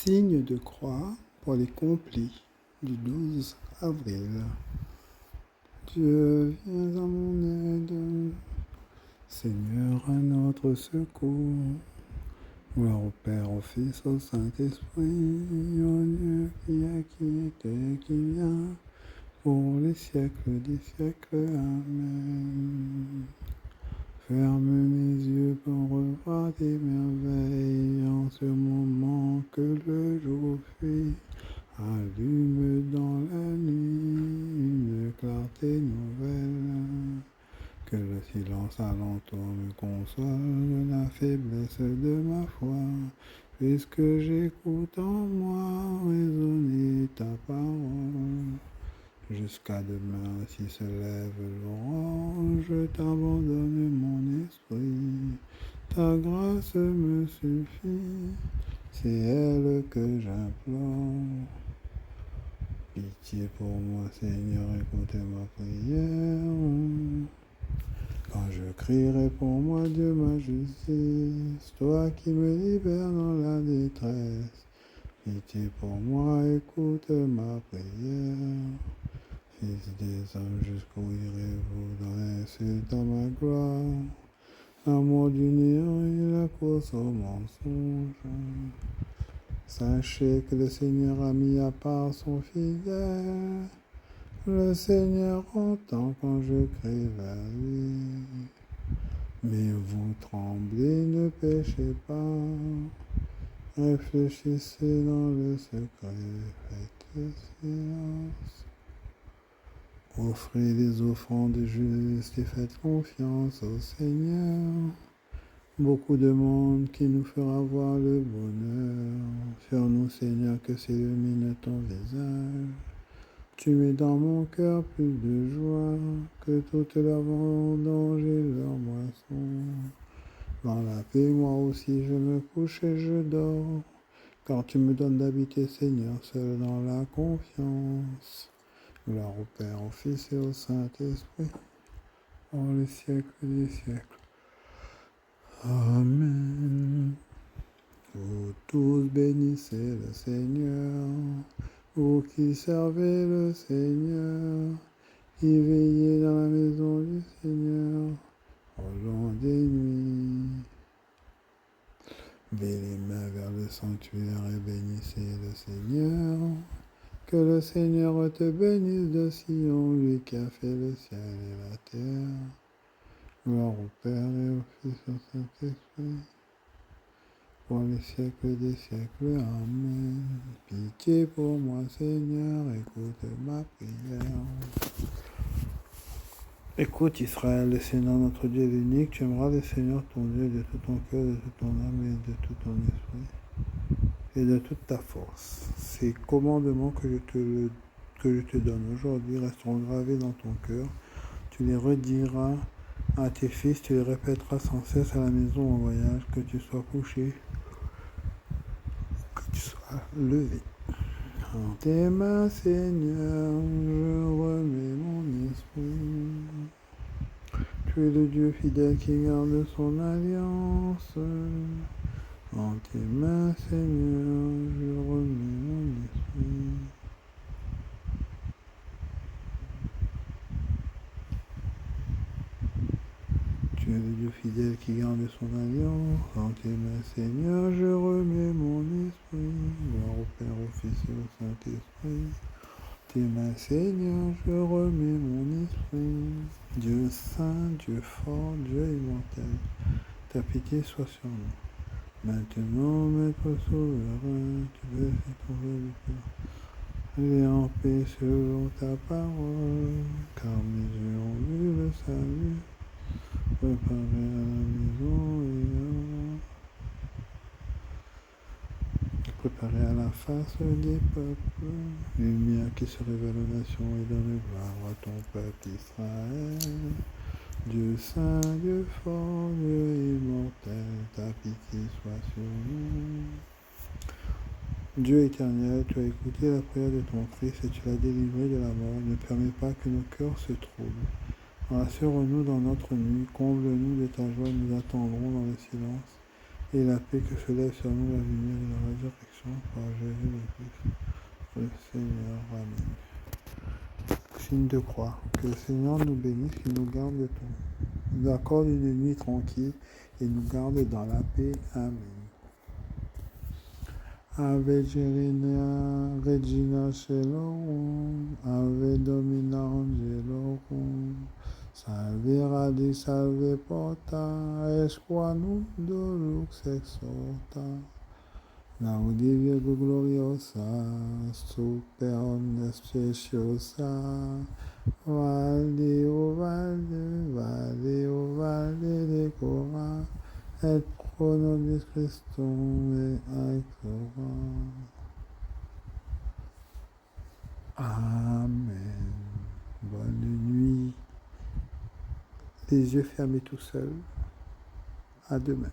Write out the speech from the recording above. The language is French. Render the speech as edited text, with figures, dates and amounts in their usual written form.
Signe de croix pour les complis du 12 avril. Dieu, viens à mon aide, Seigneur, à notre secours. Gloire au Père, au Fils, au Saint-Esprit, au Dieu qui était, qui vient, pour les siècles des siècles. Amen. Ferme mes yeux pour revoir tes merveilles, en ce moment que le jour fuit. Allume dans la nuit une clarté nouvelle, que le silence alentour me console de la faiblesse de ma foi, puisque j'écoute en moi résonner ta parole. Jusqu'à demain, si se lève l'aurore, je t'abandonne mon esprit. Ta grâce me suffit, c'est elle que j'implore. Pitié pour moi, Seigneur, écoute ma prière. Quand je crierai pour moi, Dieu, ma justice, toi qui me libères dans la détresse. Pitié pour moi, écoute ma prière. Fils des hommes, jusqu'où irez-vous dans l'insulte à ma gloire? L'amour du néant et la course au mensonge. Sachez que le Seigneur a mis à part son fidèle. Le Seigneur entend quand je crie vers lui. Mais vous tremblez, ne péchez pas. Réfléchissez dans le secret, faites silence. Offrez des offrandes justes et faites confiance au Seigneur. Beaucoup de monde qui nous fera voir le bonheur. Sur nous, Seigneur, que s'illumine ton visage. Tu mets dans mon cœur plus de joie que toute leur vendange et leur moisson. Dans la paix, moi aussi, je me couche et je dors, car tu me donnes d'habiter, Seigneur, seul dans la confiance. Gloire au Père, au Fils et au Saint-Esprit, pour les siècles des siècles. Amen. Vous tous bénissez le Seigneur, vous qui servez le Seigneur, qui veillez dans la maison du Seigneur, au long des nuits. Levez les mains vers le sanctuaire et bénissez le Seigneur. Que le Seigneur te bénisse de Sion, lui qui a fait le ciel et la terre. Gloire au Père et au Fils et au Saint-Esprit, pour les siècles des siècles. Amen. Pitié pour moi, Seigneur, écoute ma prière. Écoute Israël, le Seigneur notre Dieu est l'unique. Tu aimeras le Seigneur ton Dieu de tout ton cœur, de toute ton âme et de tout ton esprit et de toute ta force. Ces commandements que je te donne aujourd'hui resteront gravés dans ton cœur. Tu les rediras à tes fils, tu les répéteras sans cesse à la maison en voyage, que tu sois couché, que tu sois levé. En tes mains, Seigneur, je remets mon esprit. Tu es le Dieu fidèle qui garde son alliance. En tes mains, Seigneur, je remets mon esprit. Tu es le Dieu fidèle qui garde son alliance. En tes mains, Seigneur, je remets mon esprit. Gloire au Père, au Fils et au Saint-Esprit. En tes mains, Seigneur, je remets mon esprit. Dieu saint, Dieu fort, Dieu immortel, ta pitié soit sur nous. Maintenant, Maître souverain, tu veux faire ton vœu. Allez en paix selon ta parole, car mes yeux ont vu le salut. Préparé à la maison et préparé à la face des peuples. Lumière qui se révèle aux nations et donne gloire à ton peuple Israël. Dieu saint, Dieu fort, Dieu immortel, ta pitié soit sur nous. Dieu éternel, tu as écouté la prière de ton Fils et tu l'as délivré de la mort. Ne permets pas que nos cœurs se troublent. Rassure-nous dans notre nuit, comble-nous de ta joie, nous attendrons dans le silence, et la paix que se lève sur nous la lumière de la résurrection, par par Jésus le Christ, le Seigneur. Amen. Signe de croix. Que le Seigneur nous bénisse, qu'il nous garde de tout. Nous accorde une nuit tranquille et nous garde dans la paix. Amen. Ave Regina Celorum, Ave Domina Angelorum, Salve radix, salve porta, esquanundo lux exorta, Laudi Virgo gloriosa, super omnes speciosa, Valde, valde, valde, valde decora, et pro nobis Christum et aequora. Amen. Bonne nuit. Les yeux fermés tout seuls. À demain.